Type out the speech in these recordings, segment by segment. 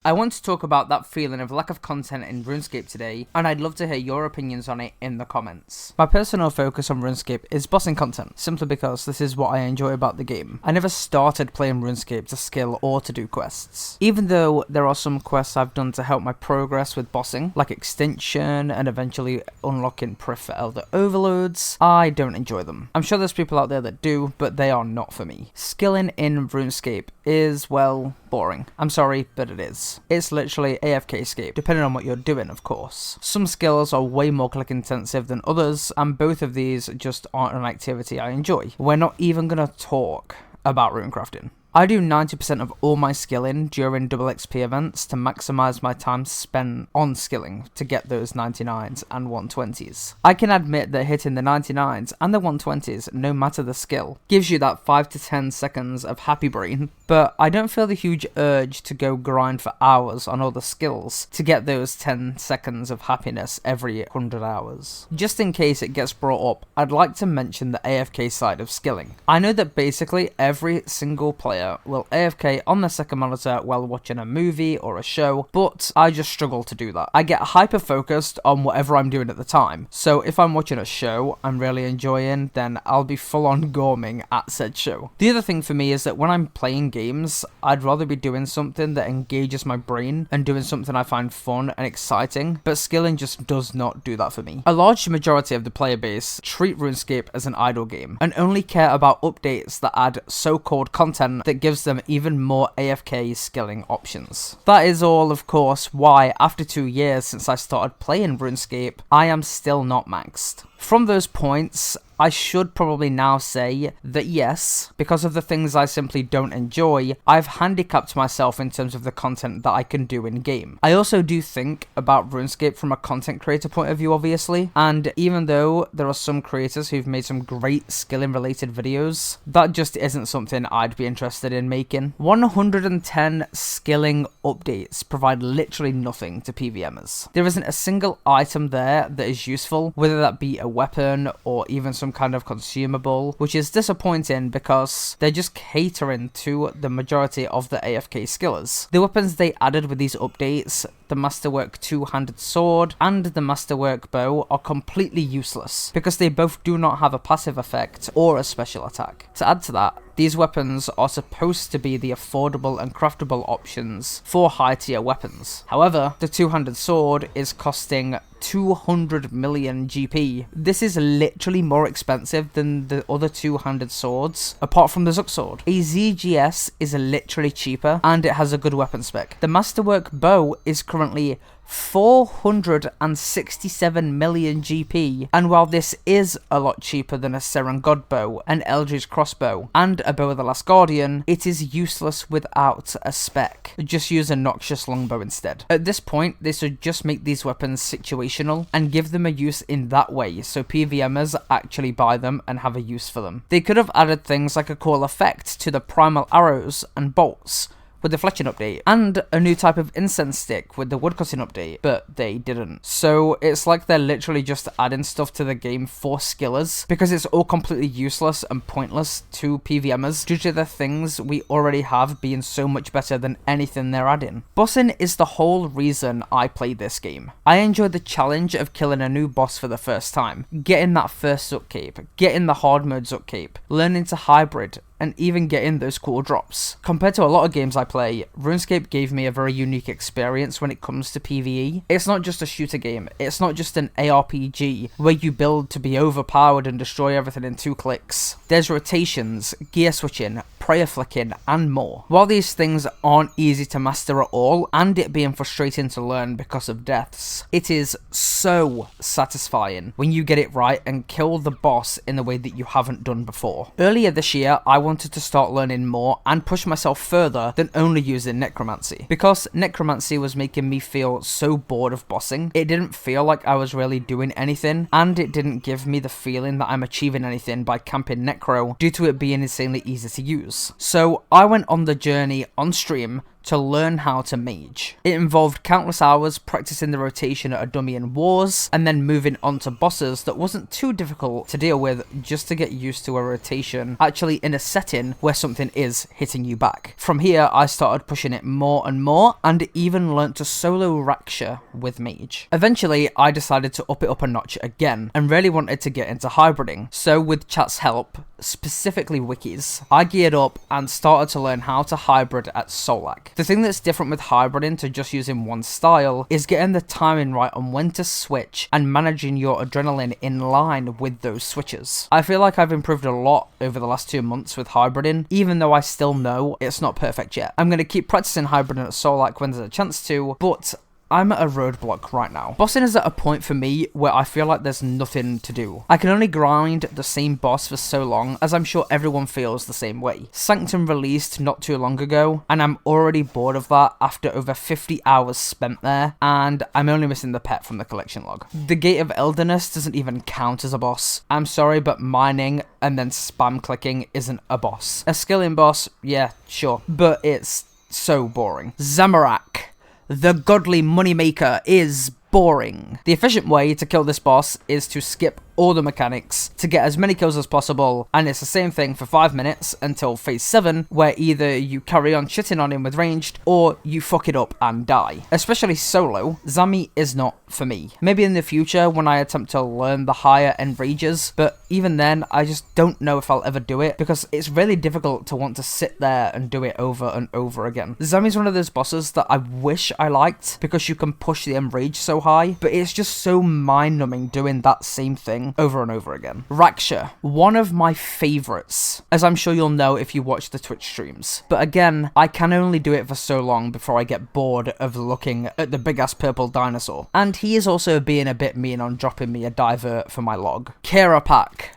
I want to talk about that feeling of lack of content in RuneScape today, and I'd love to hear your opinions on it in the comments. My personal focus on RuneScape is bossing content, simply because this is what I enjoy about the game. I never started playing RuneScape to skill or to do quests. Even though there are some quests I've done to help my progress with bossing, like extinction and eventually unlocking Priff for Elder Overloads, I don't enjoy them. I'm sure there's people out there that do, but they are not for me. Skilling in RuneScape is, well, boring. I'm sorry, but it is. It's literally AFK-scape, depending on what you're doing, of course. Some skills are way more click intensive than others, and both of these just aren't an activity I enjoy. We're not even gonna talk about runecrafting. I do 90% of all my skilling during double XP events to maximize my time spent on skilling to get those 99s and 120s. I can admit that hitting the 99s and the 120s, no matter the skill, gives you that 5 to 10 seconds of happy brain, but I don't feel the huge urge to go grind for hours on all the skills to get those 10 seconds of happiness every 100 hours. Just in case it gets brought up, I'd like to mention the AFK side of skilling. I know that basically every single player will AFK on the second monitor while watching a movie or a show, but I just struggle to do that. I get hyper focused on whatever I'm doing at the time, so if I'm watching a show I'm really enjoying, then I'll be full on gorming at said show. The other thing for me is that when I'm playing games, I'd rather be doing something that engages my brain and doing something I find fun and exciting, but skilling just does not do that for me. A large majority of the player base treat RuneScape as an idle game and only care about updates that add so-called content that gives them even more AFK skilling options. That is all, of course, why after 2 years since I started playing RuneScape, I am still not maxed. From those points, I should probably now say that yes, because of the things I simply don't enjoy, I've handicapped myself in terms of the content that I can do in game. I also do think about RuneScape from a content creator point of view, obviously, and even though there are some creators who've made some great skilling related videos, that just isn't something I'd be interested in making. 110 skilling updates provide literally nothing to PVMers. There isn't a single item there that is useful, whether that be a weapon or even some kind of consumable, which is disappointing because they're just catering to the majority of the AFK skillers. The weapons they added with these updates, the Masterwork two-handed sword and the Masterwork bow, are completely useless because they both do not have a passive effect or a special attack. To add to that, these weapons are supposed to be the affordable and craftable options for high tier weapons. However, the two-handed sword is costing 200 million GP. This is literally more expensive than the other two-handed swords, apart from the Zook sword. A ZGS is literally cheaper, and it has a good weapon spec. The Masterwork bow is currently 467 million GP, and while this is a lot cheaper than a Seren God bow, an Eldritch crossbow, and a Bow of the Last Guardian, it is useless without a spec. Just use a Noxious longbow instead. At this point, they should just make these weapons situational and give them a use in that way so PVMers actually buy them and have a use for them. They could have added things like a cool effect to the primal arrows and bolts with the fletching update, and a new type of incense stick with the woodcutting update, but they didn't. So it's like they're literally just adding stuff to the game for skillers, because it's all completely useless and pointless to PVMers due to the things we already have being so much better than anything they're adding. Bossing is the whole reason I play this game. I enjoy the challenge of killing a new boss for the first time, getting that first Zook cape, getting the hard mode Zook cape, learning to hybrid, and even getting those cool drops. Compared to a lot of games I play, RuneScape gave me a very unique experience when it comes to PvE. It's not just a shooter game, it's not just an ARPG where you build to be overpowered and destroy everything in 2 clicks. There's rotations, gear switching, prayer flicking, and more. While these things aren't easy to master at all, and it being frustrating to learn because of deaths, it is so satisfying when you get it right and kill the boss in the way that you haven't done before. Earlier this year, I wanted to start learning more and push myself further than only using necromancy, because necromancy was making me feel so bored of bossing. It didn't feel like I was really doing anything, and it didn't give me the feeling that I'm achieving anything by camping necro due to it being insanely easy to use. So I went on the journey on stream to learn how to mage. It involved countless hours practicing the rotation at a dummy in wars, and then moving on to bosses that wasn't too difficult to deal with just to get used to a rotation actually in a setting where something is hitting you back. From here, I started pushing it more and more, and even learnt to solo Raksha with mage. Eventually, I decided to up it up a notch again, and really wanted to get into hybriding. So with chat's help, specifically wikis, I geared up and started to learn how to hybrid at Solak. The thing that's different with hybriding to just using one style is getting the timing right on when to switch and managing your adrenaline in line with those switches. I feel like I've improved a lot over the last 2 months with hybriding, even though I still know it's not perfect yet. I'm going to keep practicing hybriding at Solak when there's a chance to, but I'm at a roadblock right now. Bossing is at a point for me where I feel like there's nothing to do. I can only grind the same boss for so long, as I'm sure everyone feels the same way. Sanctum released not too long ago, and I'm already bored of that after over 50 hours spent there, and I'm only missing the pet from the collection log. The Gate of Elderness doesn't even count as a boss. I'm sorry, but mining and then spam clicking isn't a boss. A skilling boss, yeah, sure, but it's so boring. Zamorak, the godly moneymaker, is boring. The efficient way to kill this boss is to skip all the mechanics to get as many kills as possible, and it's the same thing for 5 minutes until phase 7, where either you carry on shitting on him with ranged or you fuck it up and die. Especially solo, Zami is not for me. Maybe in the future when I attempt to learn the higher end rages, but even then I just don't know if I'll ever do it because it's really difficult to want to sit there and do it over and over again. Zami's one of those bosses that I wish I liked because you can push the end rage so high, but it's just so mind-numbing doing that same thing over and over again. Raksha, one of my favorites, as I'm sure you'll know if you watch the Twitch streams. But again, I can only do it for so long before I get bored of looking at the big-ass purple dinosaur. And he is also being a bit mean on dropping me a divert for my log. Kerapak.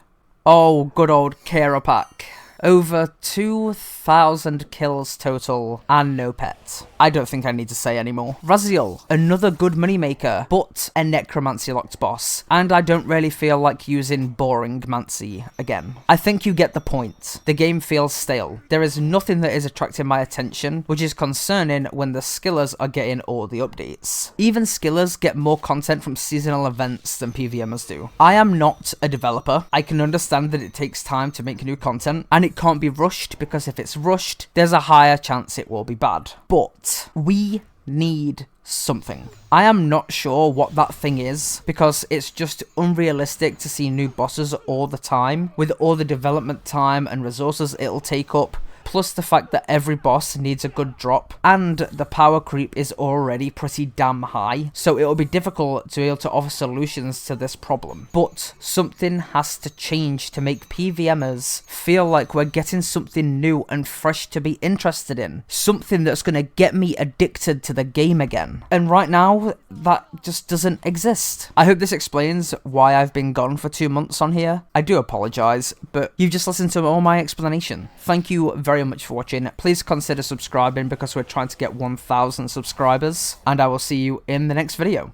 Oh, good old Kerapak. Over 2,000 kills total and no pet. I don't think I need to say anymore. Raziel, another good moneymaker, but a necromancy locked boss, and I don't really feel like using boring mancy again. I think you get the point. The game feels stale. There is nothing that is attracting my attention, which is concerning when the skillers are getting all the updates. Even skillers get more content from seasonal events than PVMers do. I am not a developer. I can understand that it takes time to make new content, and it can't be rushed because if it's rushed, there's a higher chance it will be bad. But we need something. I am not sure what that thing is because it's just unrealistic to see new bosses all the time with all the development time and resources it'll take up. Plus the fact that every boss needs a good drop, and the power creep is already pretty damn high, so it'll be difficult to be able to offer solutions to this problem. But something has to change to make PVMers feel like we're getting something new and fresh to be interested in. Something that's going to get me addicted to the game again. And right now, that just doesn't exist. I hope this explains why I've been gone for 2 months on here. I do apologise, but you've just listened to all my explanation. Thank you very much for watching. Please consider subscribing because we're trying to get 1,000 subscribers, and I will see you in the next video.